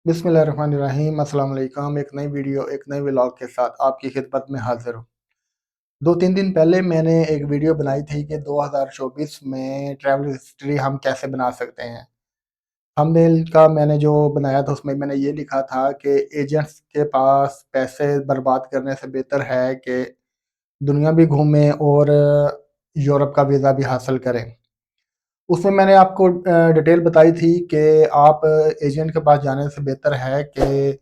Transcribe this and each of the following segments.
बिस्मिल्लाहिर्रहमानिर्रहीम अस्सलाम वालेकुम। एक नई वीडियो एक नए व्लॉग के साथ आपकी खिदमत में हाज़िर हूँ। 2-3 दिन पहले मैंने एक वीडियो बनाई थी कि 2024 में ट्रैवल हिस्ट्री हम कैसे बना सकते हैं। थंबनेल का मैंने जो बनाया था उसमें मैंने ये लिखा था कि एजेंट्स के पास पैसे बर्बाद करने से बेहतर है कि दुनिया भी घूमें और यूरोप का वीज़ा भी हासिल करें। उसमें मैंने आपको डिटेल बताई थी कि आप एजेंट के पास जाने से बेहतर है कि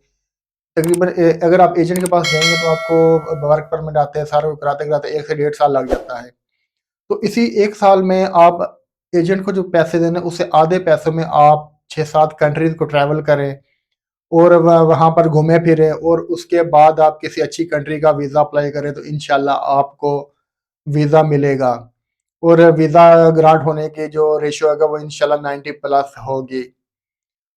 तकरीबन अगर आप एजेंट के पास जाएँगे तो आपको वर्क परमिट आते हैं, सारा कराते-कराते 1 से डेढ़ साल लग जाता है। तो इसी 1 साल में आप एजेंट को जो पैसे देने हैं, उससे आधे पैसों में आप 6-7 कंट्रीज़ को ट्रैवल करें और वहाँ पर घूमें-फिरें और उसके बाद आप किसी अच्छी कंट्री का वीज़ा अप्लाई करें, तो इंशाल्लाह आपको वीज़ा मिलेगा और वीज़ा ग्रांट होने की जो रेशियो होगा, वो इंशाल्लाह 90 प्लस होगी।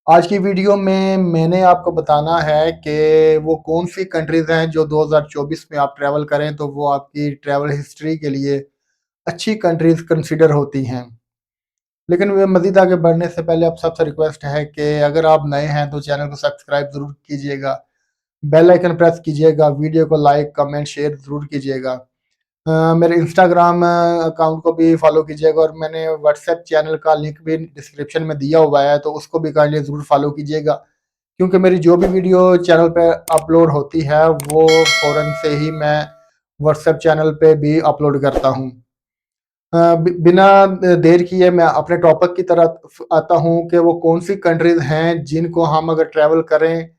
आज की वीडियो में मैंने आपको बताना है कि वो कौन-सी कंट्रीज़ हैं जो 2024 में आप ट्रैवल करें तो वो आपकी ट्रैवल हिस्ट्री के लिए अच्छी कंट्रीज़ कंसिडर होती हैं। लेकिन वे मज़ीद आगे बढ़ने से पहले आप सबसे रिक्वेस्ट है कि अगर आप नए हैं तो चैनल को सब्सक्राइब ज़रूर कीजिएगा, बेल आइकन प्रेस कीजिएगा, वीडियो को लाइक, कमेंट, शेयर ज़रूर कीजिएगा। मेरे इंस्टाग्राम अकाउंट को भी फॉलो कीजिएगा और मैंने व्हाट्सएप चैनल का लिंक भी डिस्क्रिप्शन में दिया हुआ है, तो उसको भी काइंडली ज़रूर फॉलो कीजिएगा। क्योंकि मेरी जो भी वीडियो चैनल पे अपलोड होती है वो फ़ौरन से ही मैं व्हाट्सएप चैनल पे भी अपलोड करता हूँ। बिना देर किए मैं अपने टॉपिक की तरफ आता हूँ कि वो कौन सी कंट्रीज़ हैं जिनको हम अगर ट्रैवल करें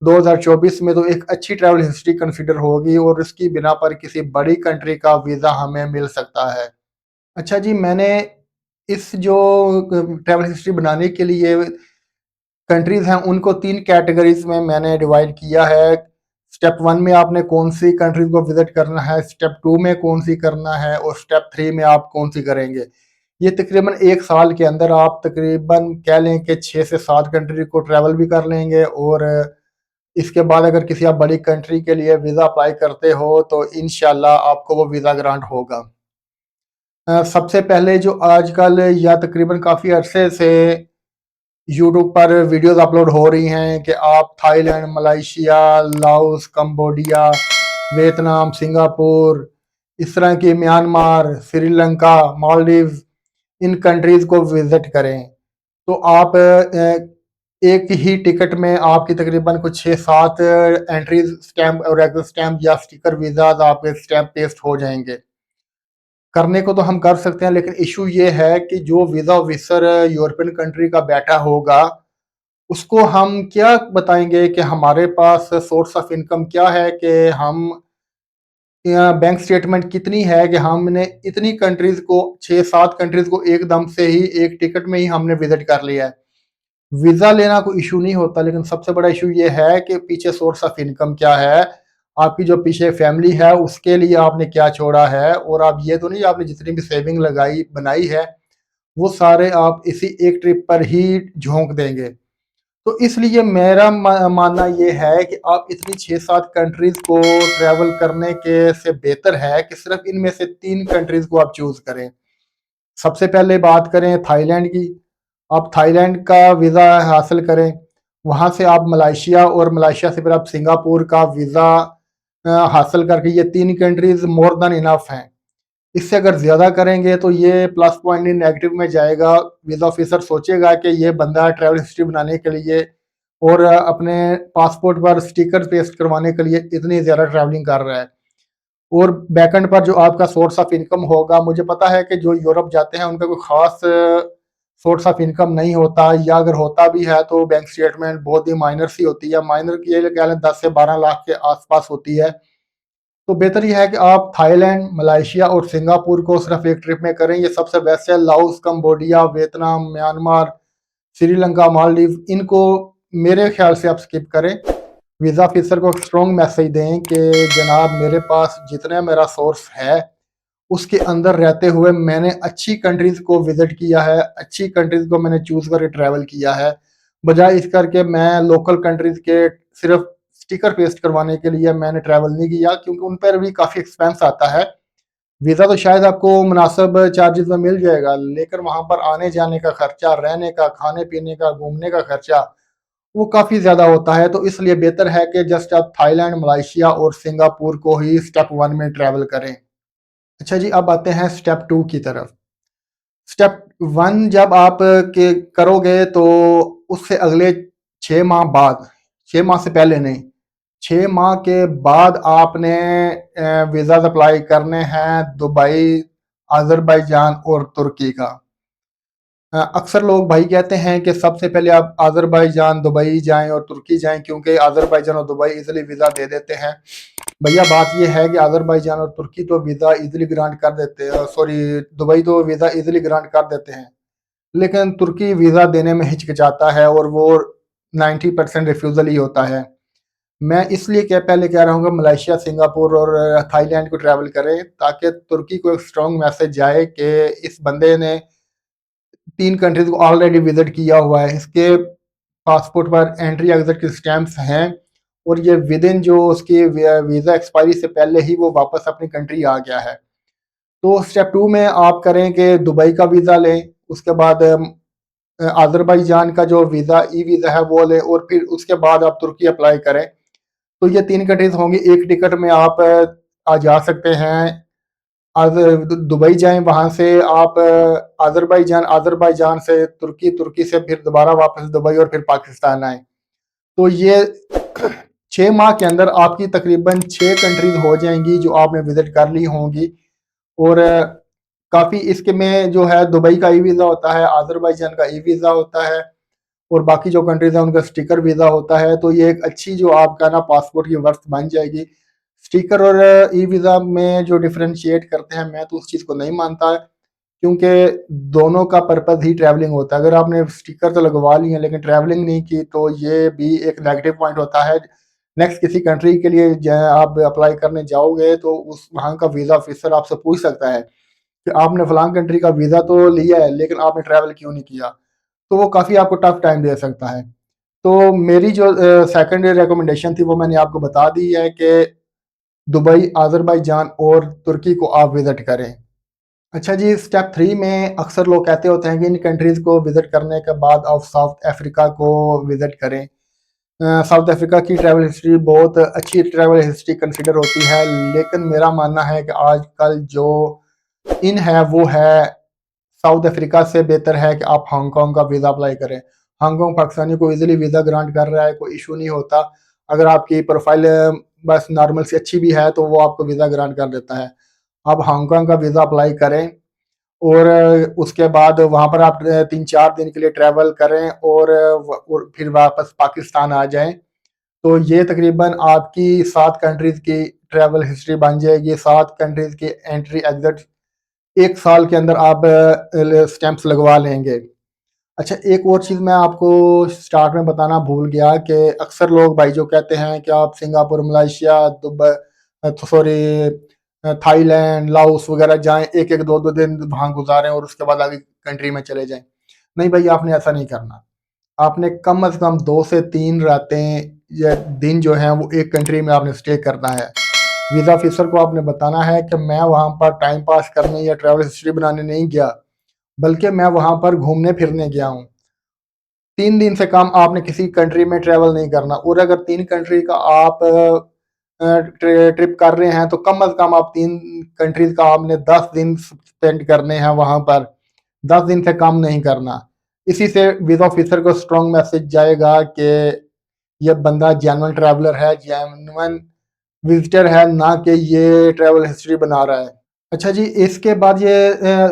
2024 में तो एक अच्छी ट्रैवल हिस्ट्री कंसिडर होगी और इसकी बिना पर किसी बड़ी कंट्री का वीज़ा हमें मिल सकता है। अच्छा जी, मैंने इस जो ट्रैवल हिस्ट्री बनाने के लिए कंट्रीज़ हैं उनको 3 कैटेगरीज़ में मैंने डिवाइड किया है। स्टेप 1 में आपने कौन-सी कंट्रीज़ को विज़िट करना है, स्टेप 2 में कौन-सी करना है और स्टेप 3 में आप कौन-सी करेंगे। ये तकरीबन 1 साल के अंदर आप तकरीबन कह लें कि 6 से 7 कंट्री को ट्रैवल भी कर लेंगे और इसके बाद अगर किसी आप बड़ी कंट्री के लिए वीज़ा अप्लाई करते हो तो इंशाल्लाह आपको वो वीज़ा ग्रांट होगा। सबसे पहले जो आजकल या तकरीबन काफ़ी अरसे से यूट्यूब पर वीडियोस अपलोड हो रही हैं कि आप Thailand, Malaysia, Laos, Cambodia, Vietnam, Singapore, इस तरह की म्यांमार, श्रीलंका, मालदीव्स इन कंट्रीज़ को विज़िट करें। तो आप एक ही टिकट में आपकी तकरीबन कुछ 6-7 एंट्रीज़ स्टैम्प और एग्जिट स्टैम्प या स्टिकर वीज़ाज़ आपके स्टैम्प पेस्ट हो जाएँगे। करने को तो हम कर सकते हैं लेकिन इश्यू ये है कि जो वीज़ा ऑफ़िसर यूरोपियन कंट्री का बैठा होगा उसको हम क्या बताएँगे कि हमारे पास सोर्स ऑफ इनकम क्या है कि हम या बैंक स्टेटमेंट कितनी है कि हमने इतनी कंट्रीज़ को 6-7 कंट्रीज़ को एकदम से ही एक टिकट में ही हमने विज़िट कर लिया है। वीज़ा लेना कोई इश्यू नहीं होता लेकिन सबसे बड़ा इश्यू ये है कि पीछे सोर्स ऑफ इनकम क्या है? आपकी जो पीछे फैमिली है उसके लिए आपने क्या छोड़ा है? और आप ये तो नहीं आपने जितनी भी सेविंग लगाई बनाई है, वो सारे आप इसी एक ट्रिप पर ही झोंक देंगे। तो इसलिए मेरा मानना ये है कि आप इतनी 6-7 कंट्रीज़ को ट्रैवल करने के से बेहतर है कि सिर्फ़ इनमें से 3 कंट्रीज़ को आप चूज़ करें। सबसे पहले बात करें थाईलैंड की, आप थाईलैंड का वीज़ा हासिल करें, वहाँ से आप मलेशिया और मलेशिया से फिर आप सिंगापुर का वीज़ा हासिल करके ये 3 कंट्रीज़ मोर देन इनफ हैं। इससे अगर ज़्यादा करेंगे तो ये प्लस पॉइंट नहीं नेगेटिव में जाएगा। वीज़ा ऑफ़िसर सोचेगा कि ये बंदा ट्रैवल हिस्ट्री बनाने के लिए और अपने पासपोर्ट पर स्टिकर पेस्ट करवाने के लिए इतनी ज़्यादा ट्रैवलिंग कर रहा है। और बैकएंड पर जो आपका सोर्स ऑफ इनकम होगा, मुझे पता है कि जो यूरोप जाते हैं उनका कोई ख़ास सोर्स ऑफ इनकम नहीं होता या अगर होता भी है तो बैंक स्टेटमेंट बहुत ही माइनर सी होती है। माइनर की ये कह लें 10 से 12 लाख के आस-पास होती है। तो बेहतर ये है कि आप थाईलैंड, मलेशिया और सिंगापुर को सिर्फ एक ट्रिप में करें, ये सबसे बेस्ट है। Laos, Cambodia, Vietnam, Myanmar, Sri Lanka, Maldives इनको मेरे ख्याल से आप स्किप करें। वीज़ा ऑफिसर को एक स्ट्रॉन्ग मैसेज दें कि जनाब मेरे पास जितना मेरा सोर्स है, उसके अंदर रहते हुए मैंने अच्छी कंट्रीज़ को विज़िट किया है, अच्छी कंट्रीज़ को मैंने चूज़ करके ट्रैवल किया है। बजाए इस करके मैं लोकल कंट्रीज़ के सिर्फ स्टिकर पेस्ट करवाने के लिए मैंने ट्रैवल नहीं किया क्योंकि उन पर भी काफ़ी एक्सपेंस आता है। वीज़ा तो शायद आपको मुनासिब चार्जेज़ में मिल जाएगा, लेकिन वहाँ पर आने-जाने का खर्चा, रहने का, खाने-पीने का, घूमने का खर्चा वो काफ़ी ज़्यादा होता है, तो इसलिए बेहतर है कि जस्ट आप थाईलैंड, मलेशिया और सिंगापुर को ही स्टेप 1 में ट्रैवल करें। अच्छा जी, अब आते हैं स्टेप 2 की तरफ। स्टेप 1 जब आप के करोगे तो उससे अगले 6 माह बाद, 6 माह से पहले नहीं, 6 माह के बाद आपने वीज़ाज़ अप्लाई करने हैं दुबई, अज़रबैजान और तुर्की का। अक्सर लोग भाई कहते हैं कि सबसे पहले आप अज़रबैजान, दुबई जाएँ और तुर्की जाएँ, क्योंकि अज़रबैजान और दुबई ईज़िली वीज़ा दे देते हैं। भैया बात ये है कि अज़रबैजान और तुर्की तो वीज़ा ईज़िली ग्रांट कर देते हैं, सॉरी, दुबई तो वीज़ा ईज़िली ग्रांट कर देते हैं। लेकिन तुर्की वीज़ा देने में हिचकिचाता है और वो 90% रिफ्यूज़ल ही होता है। मैं इसलिए पहले कह रहा हूँ कि मलेशिया, सिंगापुर और थाईलैंड को ट्रैवल करें, ताकि तुर्की को एक स्ट्रॉन्ग मैसेज जाए कि इस बंदे ने 3 कंट्रीज़ को ऑलरेडी विज़िट किया हुआ है। इसके पासपोर्ट पर एंट्री एग्ज़िट के स्टैंप्स हैं और ये विदिन जो उसकी वीज़ा एक्सपायरी से पहले ही वो वापस अपनी कंट्री आ गया है। तो स्टेप 2 में आप करें कि दुबई का वीज़ा लें, उसके बाद अज़रबैजान का जो वीज़ा ई वीज़ा है वो लें और फिर उसके बाद आप तुर्की अप्लाई करें। तो ये 3 कंट्रीज़ होंगी, एक टिकट में आप आ जा सकते हैं। दुबई जाएँ, वहाँ से आप अज़रबैजान, अज़रबैजान से तुर्की, तुर्की से फिर दोबारा वापस दुबई और फिर पाकिस्तान आएँ। तो ये 6 माह के अंदर आपकी तकरीबन 6 कंट्रीज़ हो जाएँगी जो आपने विज़िट कर ली होंगी। और काफ़ी इसके में जो है दुबई का ई वीज़ा होता है, अज़रबैजान का ई वीज़ा होता है और बाकी जो कंट्रीज़ हैं उनका स्टिकर वीज़ा होता है। तो ये एक अच्छी जो आपका ना पासपोर्ट की वर्थ बन जाएगी। स्टिकर और ई वीज़ा में जो डिफरेंशिएट करते हैं, मैं तो उस चीज़ को नहीं मानता, क्योंकि दोनों का पर्पज़ ही ट्रैवलिंग होता है। अगर आपने स्टिकर तो लगवा लिए लेकिन ट्रैवलिंग नहीं की, तो ये भी एक नेगेटिव पॉइंट होता है। नेक्स्ट किसी कंट्री के लिए आप अप्लाई करने जाओगे तो उस वहाँ का वीज़ा ऑफिसर आपसे पूछ सकता है कि आपने फलां कंट्री का वीज़ा तो लिया है लेकिन आपने ट्रैवल क्यों नहीं किया? तो वो काफ़ी आपको टफ टाइम दे सकता है। तो मेरी जो सेकंड रिकमेंडेशन थी वो मैंने आपको बता दी है कि दुबई, अज़रबैजान और तुर्की को आप विज़िट करें। अच्छा जी, स्टेप 3 में अक्सर लोग कहते होते हैं कि इन कंट्रीज़ को विज़िट करने के बाद आप साउथ अफ्रीका को विज़िट करें। साउथ अफ्रीका की ट्रैवल हिस्ट्री बहुत अच्छी ट्रैवल हिस्ट्री कंसिडर होती है, लेकिन मेरा मानना है कि आजकल जो इन है वो है, साउथ अफ्रीका से बेहतर है कि आप हांगकांग का वीज़ा अप्लाई करें। हांगकांग पाकिस्तानियों को ईज़िली वीज़ा ग्रांट कर रहा है, कोई इश्यू नहीं होता। अगर आपकी प्रोफाइल बस नॉर्मल से अच्छी भी है तो वो आपको वीज़ा ग्रांट कर देता है। आप हांगकांग का वीज़ा अप्लाई करें और उसके बाद वहाँ पर आप 3-4 दिन के लिए ट्रैवल करें और और फिर वापस पाकिस्तान आ जाएँ। तो ये तकरीबन आपकी 7 कंट्रीज़ की ट्रैवल हिस्ट्री बन जाएगी, 7 कंट्रीज़ की एंट्री एग्ज़िट 1 साल के अंदर आप स्टैंप्स लगवा लेंगे। अच्छा, एक और चीज़ मैं आपको स्टार्ट में बताना भूल गया कि अक्सर लोग भाई जो कहते हैं कि आप Singapore, Malaysia, sorry, Thailand, Laos वगैरह जाएँ, 1-1, 2-2 दिन वहाँ गुज़ारें और उसके बाद आगे कंट्री में चले जाएँ। नहीं भई, आपने ऐसा नहीं करना। आपने कम से कम 2 से 3 रातें या दिन जो हैं वो एक कंट्री में आपने स्टे करना है। वीज़ा ऑफिसर को आपने बताना है कि मैं वहाँ पर टाइम पास करने या ट्रैवल हिस्ट्री बनाने नहीं गया, बल्कि मैं वहाँ पर घूमने-फिरने गया हूँ। 3 दिन से कम आपने किसी कंट्री में ट्रैवल नहीं करना और अगर 3 कंट्री का आप ट्रिप कर रहे हैं तो कम से कम आप 3 कंट्रीज़ का आपने 10 दिन स्पेंड करने हैं वहाँ पर, 10 दिन से कम नहीं करना। इसी से वीज़ा ऑफिसर को स्ट्रॉन्ग मैसेज जाएगा कि ये बंदा जेन्युइन ट्रैवलर है, जेन्युइन विज़िटर है, ना कि ये ट्रैवल हिस्ट्री बना रहा है। अच्छा जी, इसके बाद ये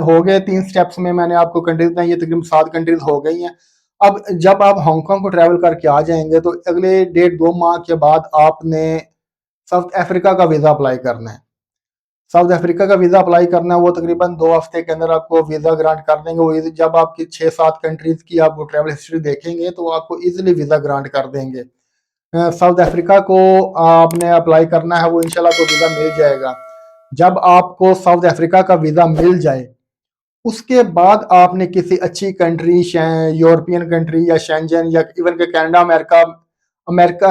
हो गए 3 स्टेप्स में मैंने आपको कंट्रीज़ बताई, ये तकरीबन 7 कंट्रीज़ हो गई हैं। अब जब आप हांगकांग को ट्रैवल करके आ जाएँगे तो अगले डेढ़ 2 माह के बाद आपने साउथ अफ्रीका का वीज़ा अप्लाई करना है। साउथ अफ्रीका का वीज़ा अप्लाई करना है, वो तकरीबन 2 हफ्ते के अंदर आपको वीज़ा ग्रांट कर देंगे। वो जब आपकी 6-7 कंट्रीज़ की आप वो ट्रैवल हिस्ट्री देखेंगे तो वो आपको ईज़िली वीज़ा ग्रांट कर देंगे। साउथ अफ्रीका को आपने अप्लाई करना है, वो इंशाल्लाह तो वीज़ा मिल जाएगा। जब आपको साउथ अफ्रीका का वीज़ा मिल जाए, उसके बाद आपने किसी अच्छी कंट्री, यूरोपियन कंट्री या शेंजन या इवन के कनाडा, अमेरिका अमेरिका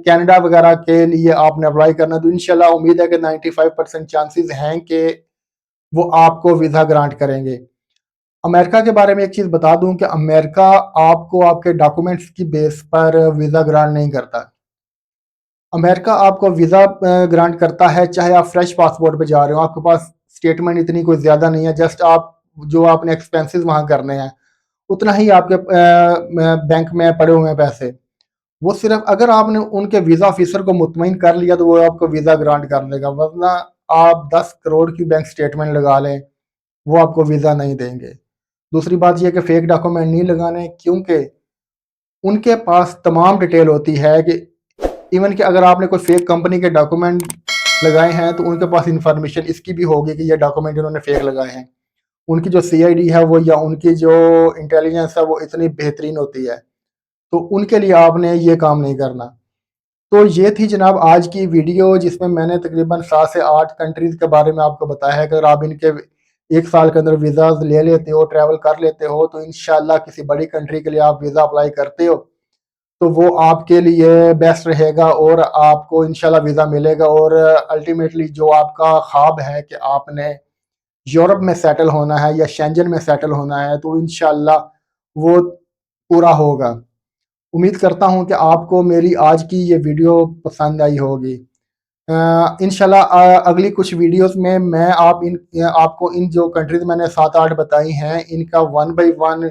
कनाडा वगैरह के लिए आपने अप्लाई करना, तो इंशाल्लाह उम्मीद है कि 95% चांसेस हैं कि वो आपको वीज़ा ग्रांट करेंगे। अमेरिका के बारे में एक चीज़ बता दूं कि अमेरिका आपको आपके डॉक्यूमेंट्स की बेस पर वीज़ा ग्रांट नहीं करता। अमेरिका आपको वीज़ा ग्रांट करता है चाहे आप फ्रेश पासपोर्ट पे जा रहे हो, आपके पास स्टेटमेंट इतनी कोई ज़्यादा नहीं है, जस्ट आप जो आपने एक्सपेंसेस वहाँ करने हैं उतना ही आपके बैंक में पड़े हुए हैं पैसे। वो सिर्फ अगर आपने उनके वीज़ा ऑफिसर को मुतमईन कर लिया तो वो आपको वीज़ा ग्रांट कर देगा, वरना आप 10 करोड़ की बैंक स्टेटमेंट लगा लें वो आपको वीज़ा नहीं देंगे। दूसरी बात यह कि फेक डॉक्यूमेंट नहीं लगाने, क्योंकि उनके पास तमाम डिटेल होती है कि इवन कि अगर आपने कोई फेक कंपनी के डॉक्यूमेंट लगाए हैं तो उनके पास इंफॉर्मेशन इसकी भी होगी कि ये डॉक्यूमेंट इन्होंने फेक लगाए हैं। उनकी जो सीआईडी है वो या उनकी जो इंटेलिजेंस है वो इतनी बेहतरीन होती है, तो उनके लिए आपने ये काम नहीं करना। तो ये थी जनाब आज की वीडियो, जिसमें मैंने तकरीबन 7 से 8 कंट्रीज़ के बारे में आपको बताया है। अगर आप इनके 1 साल के अंदर वीज़ाज़ ले लेते हो, ट्रैवल कर लेते हो, तो इंशाल्लाह किसी बड़ी कंट्री के लिए आप वीज़ा अप्लाई करते हो तो वो आपके लिए बेस्ट रहेगा और आपको इंशाल्लाह वीज़ा मिलेगा। और अल्टीमेटली जो आपका ख्वाब है कि आपने यूरोप में सेटल होना है या शेंजन में सेटल होना है, तो इंशाल्लाह वो पूरा होगा। उम्मीद करता हूँ कि आपको मेरी आज की ये वीडियो पसंद आई होगी। इंशाल्लाह अगली कुछ वीडियोस में मैं आपको इन जो कंट्रीज़ मैंने 7-8 बताई हैं, इनका वन बाय वन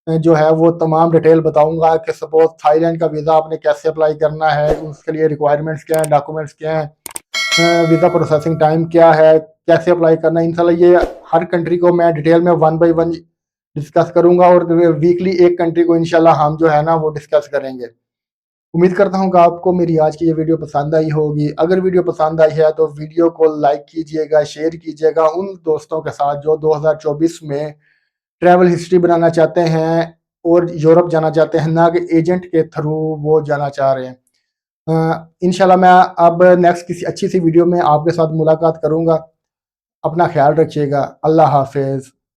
जो है वो तमाम डिटेल बताऊँगा कि सपोज़ थाईलैंड का वीज़ा आपने कैसे अप्लाई करना है, उसके लिए रिक्वायरमेंट्स क्या हैं, डॉक्यूमेंट्स क्या हैं, वीज़ा प्रोसेसिंग टाइम क्या है, कैसे अप्लाई करना है। इंशाल्लाह ये हर कंट्री को मैं डिटेल में वन बाय वन डिस्कस करूँगा और वीकली एक कंट्री को इंशाल्लाह हम जो है ना वो डिस्कस करेंगे। उम्मीद करता हूँ कि आपको मेरी आज की ये वीडियो पसंद आई होगी। अगर वीडियो पसंद आई है तो वीडियो को लाइक कीजिएगा, शेयर कीजिएगा उन दोस्तों के साथ जो 2024 में ट्रैवल हिस्ट्री बनाना चाहते हैं और यूरोप जाना चाहते हैं, ना कि एजेंट के थ्रू वो जाना चाह रहे हैं। इंशाल्लाह मैं अब नेक्स्ट किसी अच्छी सी वीडियो में आपके साथ मुलाकात करूँगा। अपना ख्याल रखिएगा। अल्लाह हाफ़िज़।